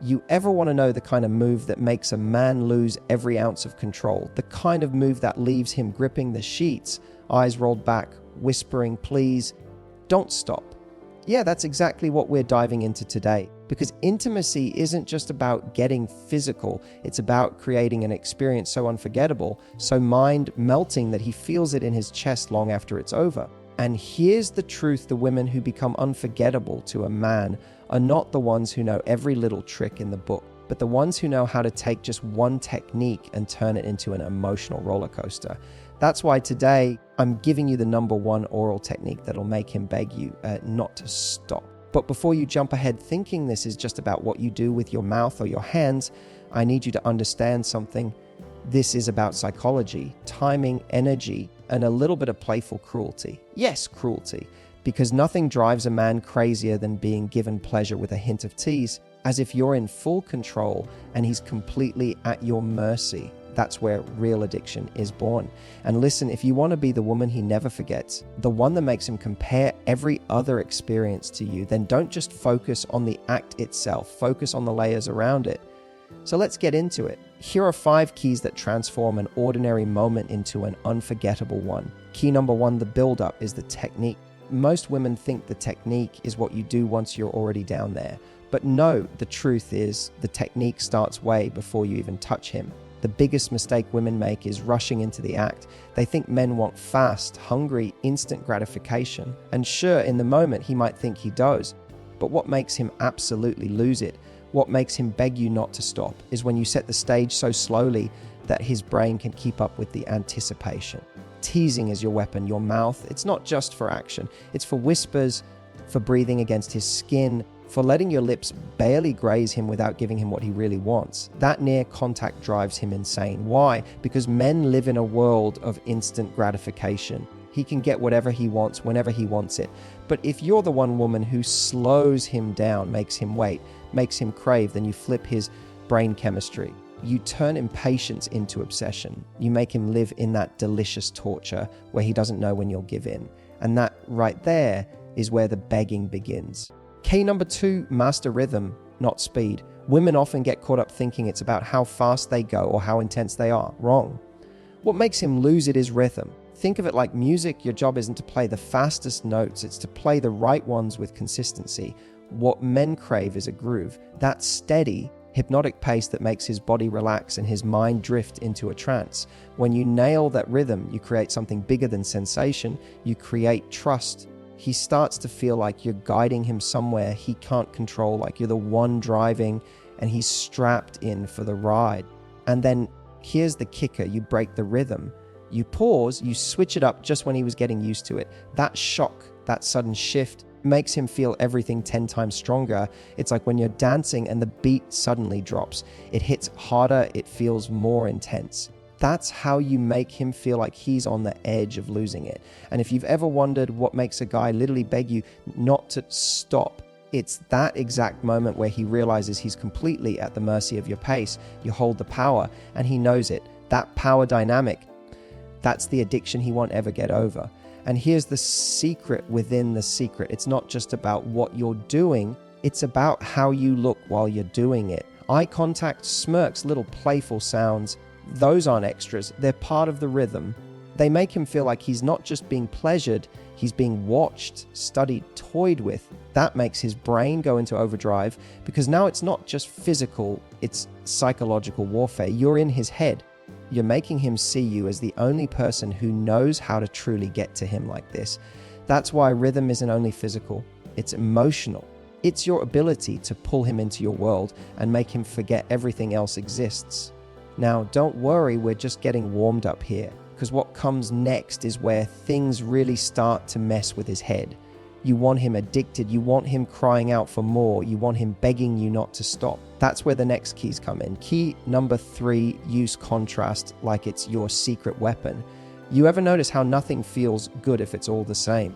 You ever want to know the kind of move that makes a man lose every ounce of control? The kind of move that leaves him gripping the sheets, eyes rolled back, whispering, please, don't stop. Yeah, that's exactly what we're diving into today. Because intimacy isn't just about getting physical, it's about creating an experience so unforgettable, so mind-melting that he feels it in his chest long after it's over. And here's the truth: the women who become unforgettable to a man are not the ones who know every little trick in the book, but the ones who know how to take just one technique and turn it into an emotional roller coaster. That's why today I'm giving you the #1 oral technique that'll make him beg you not to stop. But before you jump ahead thinking this is just about what you do with your mouth or your hands, I need you to understand something. This is about psychology, timing, energy, and a little bit of playful cruelty. Yes, cruelty, because nothing drives a man crazier than being given pleasure with a hint of tease, as if you're in full control and he's completely at your mercy. That's where real addiction is born. And listen, if you want to be the woman he never forgets, the one that makes him compare every other experience to you, then don't just focus on the act itself, focus on the layers around it. So let's get into it. Here are 5 keys that transform an ordinary moment into an unforgettable one. Key #1, the build-up, is the technique. Most women think the technique is what you do once you're already down there. But no, the truth is the technique starts way before you even touch him. The biggest mistake women make is rushing into the act. They think men want fast, hungry, instant gratification. And sure, in the moment he might think he does. But what makes him absolutely lose it, what makes him beg you not to stop, is when you set the stage so slowly that his brain can keep up with the anticipation. Teasing is your weapon, your mouth. It's not just for action. It's for whispers, for breathing against his skin, for letting your lips barely graze him without giving him what he really wants. That near contact drives him insane. Why? Because men live in a world of instant gratification. He can get whatever he wants whenever he wants it. But if you're the one woman who slows him down, makes him wait, makes him crave, then you flip his brain chemistry. You turn impatience into obsession. You make him live in that delicious torture where he doesn't know when you'll give in. And that right there is where the begging begins. Key #2, master rhythm, not speed. Women often get caught up thinking it's about how fast they go or how intense they are. Wrong. What makes him lose it is rhythm. Think of it like music. Your job isn't to play the fastest notes, it's to play the right ones with consistency. What men crave is a groove, that steady, hypnotic pace that makes his body relax and his mind drift into a trance. When you nail that rhythm, you create something bigger than sensation. You create trust. He starts to feel like you're guiding him somewhere he can't control, like you're the one driving and he's strapped in for the ride. And then here's the kicker: you break the rhythm. You pause, you switch it up just when he was getting used to it. That shock, that sudden shift, makes him feel everything 10 times stronger. It's like when you're dancing and the beat suddenly drops. It hits harder, it feels more intense. That's how you make him feel like he's on the edge of losing it. And if you've ever wondered what makes a guy literally beg you not to stop, it's that exact moment where he realizes he's completely at the mercy of your pace. You hold the power, and he knows it. That power dynamic, that's the addiction he won't ever get over. And here's the secret within the secret. It's not just about what you're doing, it's about how you look while you're doing it. Eye contact, smirks, little playful sounds, those aren't extras, they're part of the rhythm. They make him feel like he's not just being pleasured, he's being watched, studied, toyed with. That makes his brain go into overdrive, because now it's not just physical, it's psychological warfare. You're in his head. You're making him see you as the only person who knows how to truly get to him like this. That's why rhythm isn't only physical, it's emotional. It's your ability to pull him into your world and make him forget everything else exists. Now, don't worry, we're just getting warmed up here, because what comes next is where things really start to mess with his head. You want him addicted, you want him crying out for more, you want him begging you not to stop. That's where the next keys come in. Key #3, use contrast like it's your secret weapon. You ever notice how nothing feels good if it's all the same?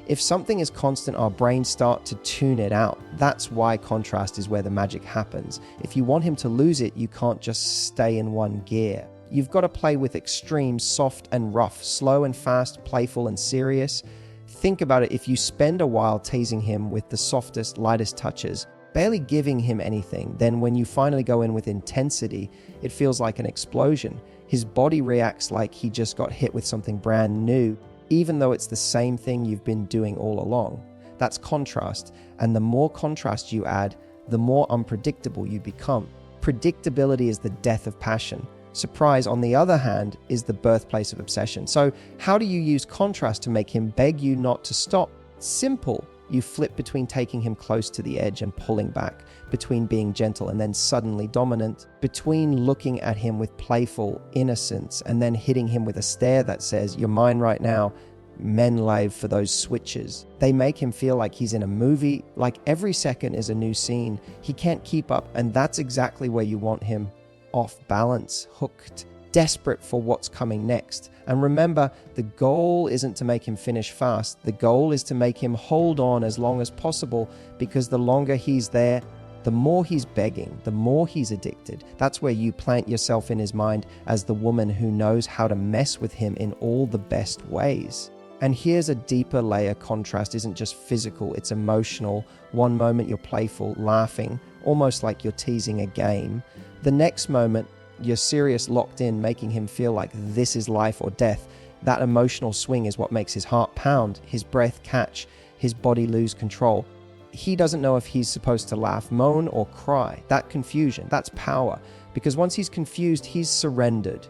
If something is constant, our brains start to tune it out. That's why contrast is where the magic happens. If you want him to lose it, you can't just stay in one gear. You've got to play with extremes, soft and rough, slow and fast, playful and serious. Think about it. If you spend a while teasing him with the softest, lightest touches, barely giving him anything. Then when you finally go in with intensity, it feels like an explosion. His body reacts like he just got hit with something brand new, even though it's the same thing you've been doing all along. That's contrast, and the more contrast you add, the more unpredictable you become. Predictability is the death of passion. Surprise, on the other hand, is the birthplace of obsession. So how do you use contrast to make him beg you not to stop? Simple. You flip between taking him close to the edge and pulling back, between being gentle and then suddenly dominant, between looking at him with playful innocence and then hitting him with a stare that says, "You're mine right now." Men live for those switches. They make him feel like he's in a movie, like every second is a new scene. He can't keep up, and that's exactly where you want him. Off balance, hooked, desperate for what's coming next. And remember, the goal isn't to make him finish fast. The goal is to make him hold on as long as possible, because the longer he's there, the more he's begging, the more he's addicted. That's where you plant yourself in his mind as the woman who knows how to mess with him in all the best ways. And here's a deeper layer. Contrast isn't just physical, it's emotional. One moment you're playful, laughing, almost like you're teasing a game. The next moment, you're serious, locked in, making him feel like this is life or death. That emotional swing is what makes his heart pound, his breath catch, his body lose control. He doesn't know if he's supposed to laugh, moan, or cry. That confusion, that's power. Because once he's confused, he's surrendered.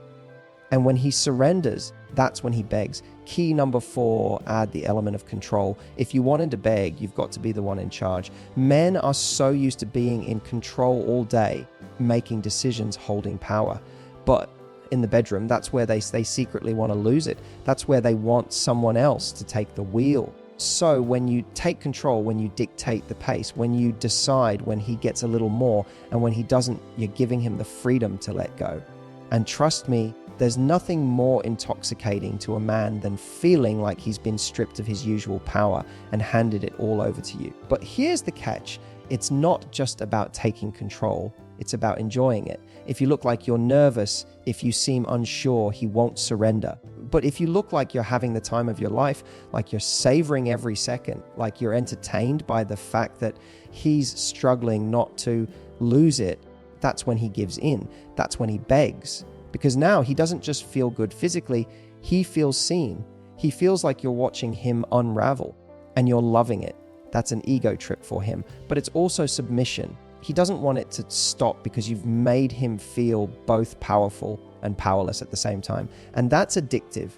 And when he surrenders, that's when he begs. Key number 4, add the element of control. If you wanted to beg, you've got to be the one in charge. Men are so used to being in control all day, making decisions, holding power. But in the bedroom, that's where they secretly want to lose it. That's where they want someone else to take the wheel. So when you take control, when you dictate the pace, when you decide when he gets a little more, and when he doesn't, you're giving him the freedom to let go. And trust me, there's nothing more intoxicating to a man than feeling like he's been stripped of his usual power and handed it all over to you. But here's the catch. It's not just about taking control. It's about enjoying it. If you look like you're nervous, if you seem unsure, he won't surrender. But if you look like you're having the time of your life, like you're savoring every second, like you're entertained by the fact that he's struggling not to lose it, that's when he gives in. That's when he begs. Because now he doesn't just feel good physically, he feels seen. He feels like you're watching him unravel, and you're loving it. That's an ego trip for him, but it's also submission. He doesn't want it to stop because you've made him feel both powerful and powerless at the same time. And that's addictive.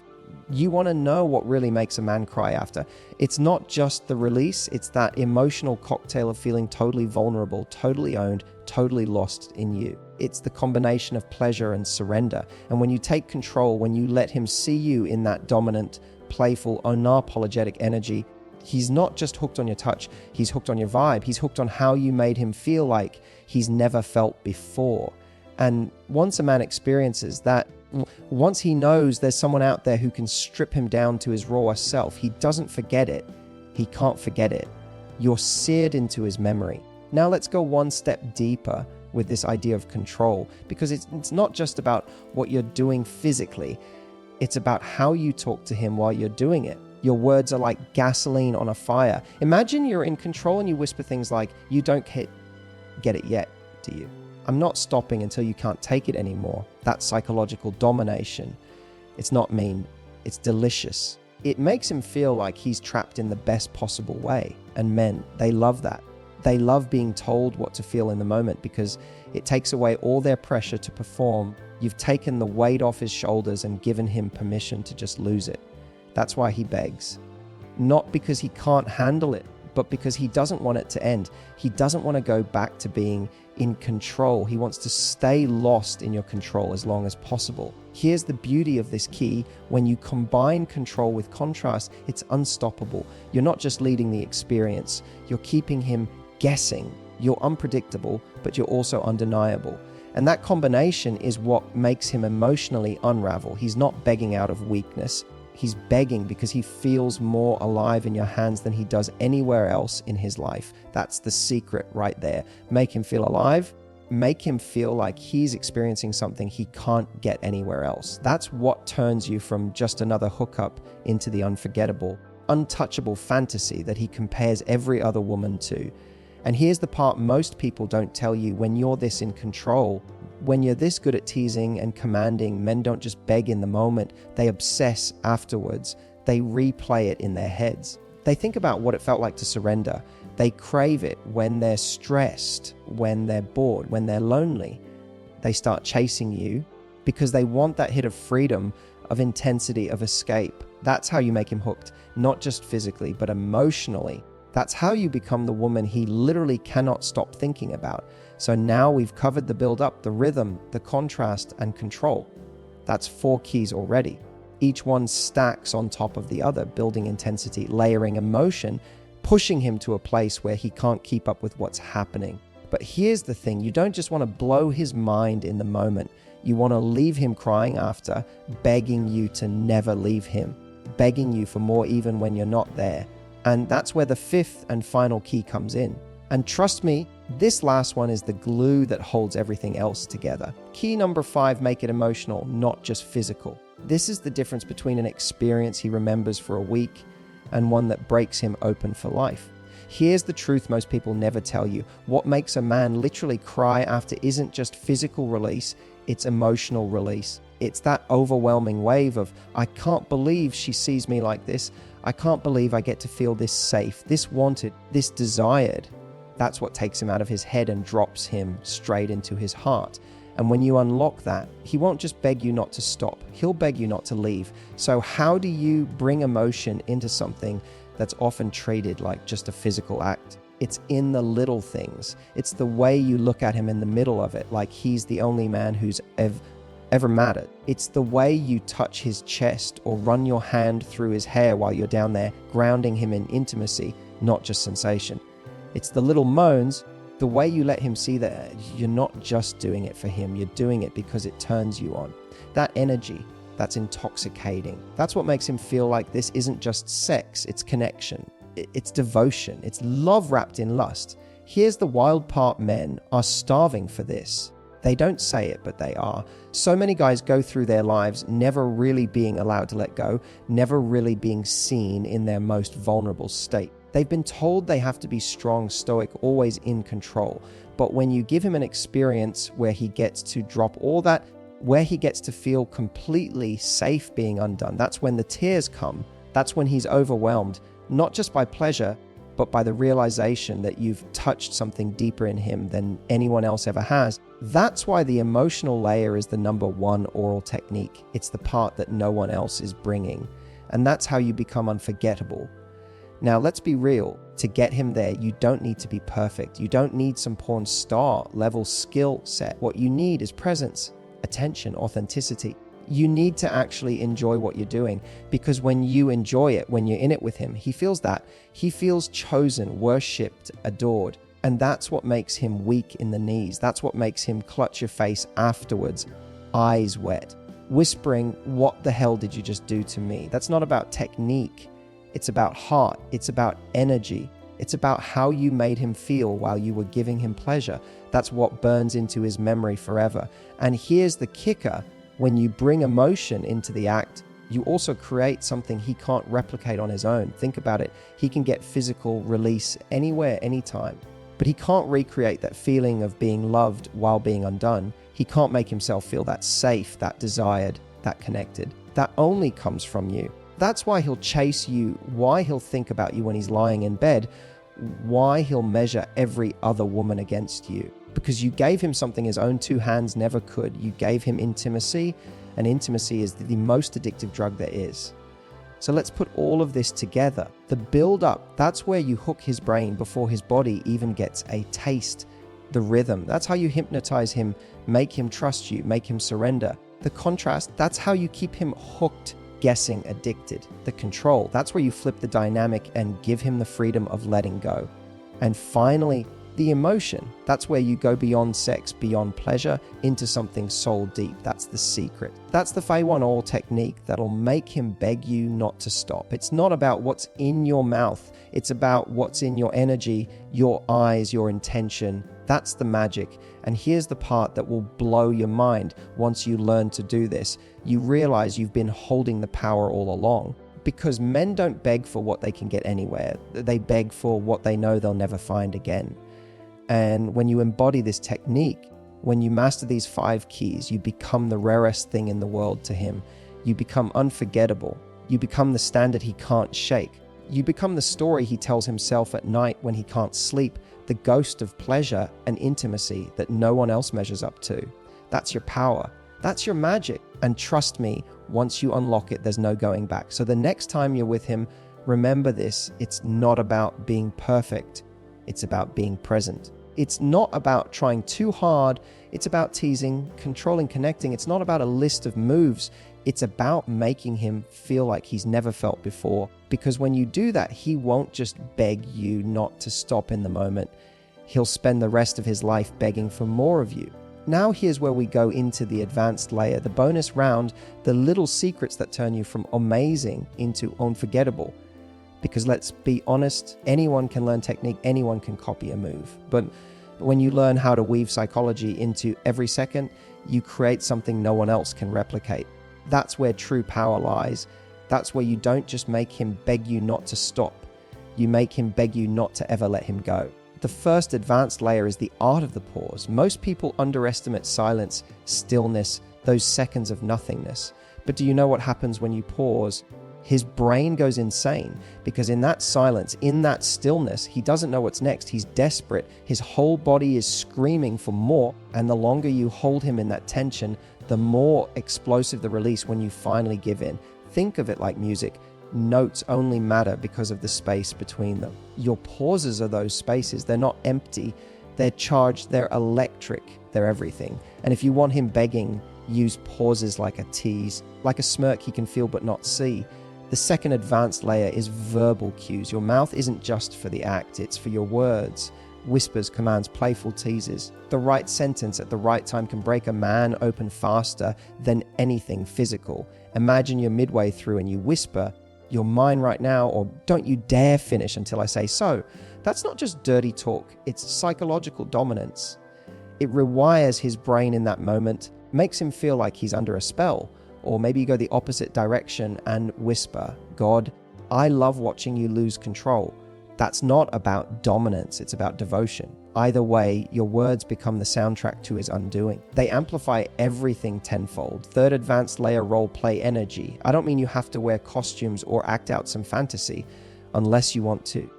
You want to know what really makes a man cry after. It's not just the release, it's that emotional cocktail of feeling totally vulnerable, totally owned, totally lost in you. It's the combination of pleasure and surrender. And when you take control, when you let him see you in that dominant, playful, unapologetic energy, he's not just hooked on your touch, he's hooked on your vibe. He's hooked on how you made him feel like he's never felt before. And once a man experiences that, once he knows there's someone out there who can strip him down to his rawest self, he doesn't forget it. He can't forget it. You're seared into his memory. Now let's go one step deeper with this idea of control, because it's not just about what you're doing physically. It's about how you talk to him while you're doing it. Your words are like gasoline on a fire. Imagine you're in control and you whisper things like, "You don't get it yet, do you? I'm not stopping until you can't take it anymore." That's psychological domination. It's not mean, it's delicious. It makes him feel like he's trapped in the best possible way. And men, they love that. They love being told what to feel in the moment because it takes away all their pressure to perform. You've taken the weight off his shoulders and given him permission to just lose it. That's why he begs. Not because he can't handle it, but because he doesn't want it to end. He doesn't want to go back to being in control. He wants to stay lost in your control as long as possible. Here's the beauty of this key. When you combine control with contrast, it's unstoppable. You're not just leading the experience, you're keeping him guessing. You're unpredictable, but you're also undeniable. And that combination is what makes him emotionally unravel. He's not begging out of weakness. He's begging because he feels more alive in your hands than he does anywhere else in his life. That's the secret right there. Make him feel alive. Make him feel like he's experiencing something he can't get anywhere else. That's what turns you from just another hookup into the unforgettable, untouchable fantasy that he compares every other woman to. And here's the part most people don't tell you: when you're this in control, when you're this good at teasing and commanding, men don't just beg in the moment, they obsess afterwards. They replay it in their heads. They think about what it felt like to surrender. They crave it when they're stressed, when they're bored, when they're lonely. They start chasing you because they want that hit of freedom, of intensity, of escape. That's how you make him hooked, not just physically, but emotionally. That's how you become the woman he literally cannot stop thinking about. So now we've covered the build-up, the rhythm, the contrast, and control. That's 4 keys already. Each one stacks on top of the other, building intensity, layering emotion, pushing him to a place where he can't keep up with what's happening. But here's the thing: you don't just want to blow his mind in the moment. You want to leave him crying after, begging you to never leave him, begging you for more even when you're not there. And that's where the 5th and final key comes in. And trust me, this last one is the glue that holds everything else together. Key number 5, make it emotional, not just physical. This is the difference between an experience he remembers for a week and one that breaks him open for life. Here's the truth most people never tell you: what makes a man literally cry after isn't just physical release, it's emotional release. It's that overwhelming wave of, I can't believe she sees me like this. I can't believe I get to feel this safe, this wanted, this desired. That's what takes him out of his head and drops him straight into his heart. And when you unlock that, he won't just beg you not to stop. He'll beg you not to leave. So how do you bring emotion into something that's often treated like just a physical act? It's in the little things. It's the way you look at him in the middle of it, like he's the only man who's ever mattered. It's the way you touch his chest or run your hand through his hair while you're down there, grounding him in intimacy, not just sensation. It's the little moans, the way you let him see that you're not just doing it for him, you're doing it because it turns you on. That energy, that's intoxicating. That's what makes him feel like this isn't just sex, it's connection, it's devotion, it's love wrapped in lust. Here's the wild part: men are starving for this. They don't say it, but they are. So many guys go through their lives never really being allowed to let go, never really being seen in their most vulnerable state. They've been told they have to be strong, stoic, always in control. But when you give him an experience where he gets to drop all that, where he gets to feel completely safe being undone, that's when the tears come. That's when he's overwhelmed, not just by pleasure, but by the realization that you've touched something deeper in him than anyone else ever has. That's why the emotional layer is the number 1 oral technique. It's the part that no one else is bringing. And that's how you become unforgettable. Now, let's be real. To get him there, you don't need to be perfect. You don't need some porn star level skill set. What you need is presence, attention, authenticity. You need to actually enjoy what you're doing, because when you enjoy it, when you're in it with him, he feels that. He feels chosen, worshipped, adored. And that's what makes him weak in the knees. That's what makes him clutch your face afterwards, eyes wet, whispering, "What the hell did you just do to me?" That's not about technique. It's about heart. It's about energy. It's about how you made him feel while you were giving him pleasure. That's what burns into his memory forever. And here's the kicker: when you bring emotion into the act, you also create something he can't replicate on his own. Think about it. He can get physical release anywhere, anytime. But he can't recreate that feeling of being loved while being undone. He can't make himself feel that safe, that desired, that connected. That only comes from you. That's why he'll chase you, why he'll think about you when he's lying in bed, why he'll measure every other woman against you. Because you gave him something his own 2 hands never could. You gave him intimacy, and intimacy is the most addictive drug there is. So let's put all of this together. The build-up, that's where you hook his brain before his body even gets a taste. The rhythm, that's how you hypnotize him, make him trust you, make him surrender. The contrast, that's how you keep him hooked, guessing, addicted. The control, that's where you flip the dynamic and give him the freedom of letting go. And finally, the emotion, that's where you go beyond sex, beyond pleasure, into something soul deep. That's the secret. That's the Fei One All technique that'll make him beg you not to stop. It's not about what's in your mouth. It's about what's in your energy, your eyes, your intention. That's the magic. And here's the part that will blow your mind once you learn to do this. You realize you've been holding the power all along. Because men don't beg for what they can get anywhere. They beg for what they know they'll never find again. And when you embody this technique, when you master these 5 keys, you become the rarest thing in the world to him. You become unforgettable. You become the standard he can't shake. You become the story he tells himself at night when he can't sleep, the ghost of pleasure and intimacy that no one else measures up to. That's your power. That's your magic. And trust me, once you unlock it, there's no going back. So the next time you're with him, remember this: it's not about being perfect. It's about being present. It's not about trying too hard. It's about teasing, controlling, connecting. It's not about a list of moves. It's about making him feel like he's never felt before. Because when you do that, he won't just beg you not to stop in the moment. He'll spend the rest of his life begging for more of you. Now here's where we go into the advanced layer, the bonus round, the little secrets that turn you from amazing into unforgettable. Because let's be honest, anyone can learn technique, anyone can copy a move. But when you learn how to weave psychology into every second, you create something no one else can replicate. That's where true power lies. That's where you don't just make him beg you not to stop. You make him beg you not to ever let him go. The first advanced layer is the art of the pause. Most people underestimate silence, stillness, those seconds of nothingness. But do you know what happens when you pause? His brain goes insane, because in that silence, in that stillness, he doesn't know what's next. He's desperate. His whole body is screaming for more. And the longer you hold him in that tension, the more explosive the release when you finally give in. Think of it like music. Notes only matter because of the space between them. Your pauses are those spaces. They're not empty. They're charged. They're electric. They're everything. And if you want him begging, use pauses like a tease, like a smirk he can feel but not see. The second advanced layer is verbal cues. Your mouth isn't just for the act, it's for your words. Whispers, commands, playful teases. The right sentence at the right time can break a man open faster than anything physical. Imagine you're midway through and you whisper, "You're mine right now," or "Don't you dare finish until I say so." That's not just dirty talk, it's psychological dominance. It rewires his brain in that moment, makes him feel like he's under a spell. Or maybe you go the opposite direction and whisper, "God, I love watching you lose control." That's not about dominance, it's about devotion. Either way, your words become the soundtrack to his undoing. They amplify everything tenfold. Third advanced layer, role play energy. I don't mean you have to wear costumes or act out some fantasy, unless you want to.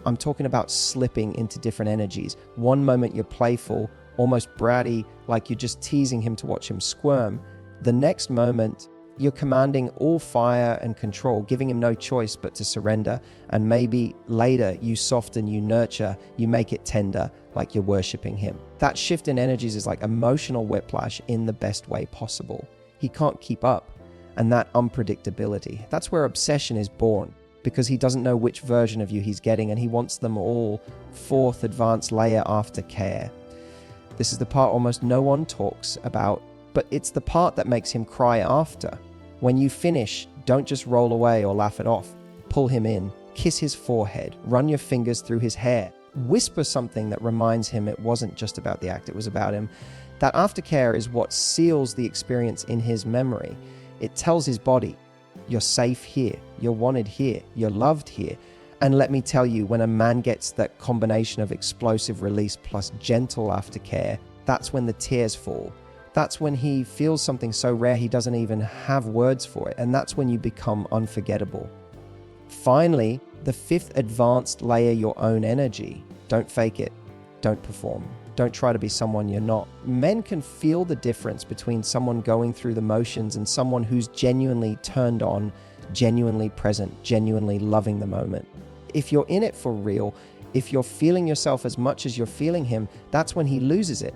I'm talking about slipping into different energies. One moment you're playful, almost bratty, like you're just teasing him to watch him squirm. The next moment, you're commanding all fire and control, giving him no choice but to surrender. And maybe later you soften, you nurture, you make it tender, like you're worshipping him. That shift in energies is like emotional whiplash in the best way possible. He can't keep up. And that unpredictability, that's where obsession is born, because he doesn't know which version of you he's getting and he wants them all. Fourth advanced layer, aftercare. This is the part almost no one talks about, but it's the part that makes him cry after. When you finish, don't just roll away or laugh it off. Pull him in, kiss his forehead, run your fingers through his hair, whisper something that reminds him it wasn't just about the act, it was about him. That aftercare is what seals the experience in his memory. It tells his body, you're safe here, you're wanted here, you're loved here. And let me tell you, when a man gets that combination of explosive release plus gentle aftercare, that's when the tears fall. That's when he feels something so rare he doesn't even have words for it. And that's when you become unforgettable. Finally, the fifth advanced layer, your own energy. Don't fake it. Don't perform. Don't try to be someone you're not. Men can feel the difference between someone going through the motions and someone who's genuinely turned on, genuinely present, genuinely loving the moment. If you're in it for real, if you're feeling yourself as much as you're feeling him, that's when he loses it.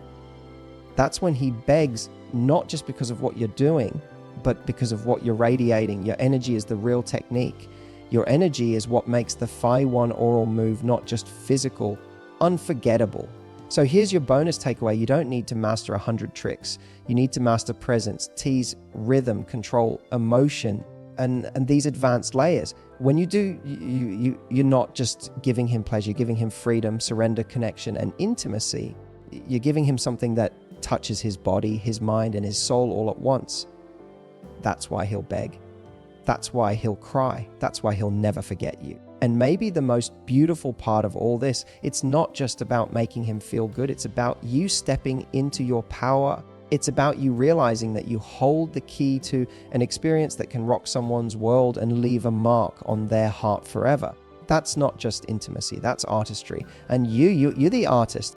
That's when he begs, not just because of what you're doing, but because of what you're radiating. Your energy is the real technique. Your energy is what makes the Phi 1 oral move not just physical, unforgettable. So here's your bonus takeaway. You don't need to master 100 tricks. You need to master presence, tease, rhythm, control, emotion, and these advanced layers. When you do, you're not just giving him pleasure, you're giving him freedom, surrender, connection, and intimacy. You're giving him something that touches his body, his mind, and his soul all at once. That's why he'll beg. That's why he'll cry. That's why he'll never forget you. And maybe the most beautiful part of all this, it's not just about making him feel good, it's about you stepping into your power. It's about you realizing that you hold the key to an experience that can rock someone's world and leave a mark on their heart forever. That's not just intimacy, that's artistry. And you're the artist.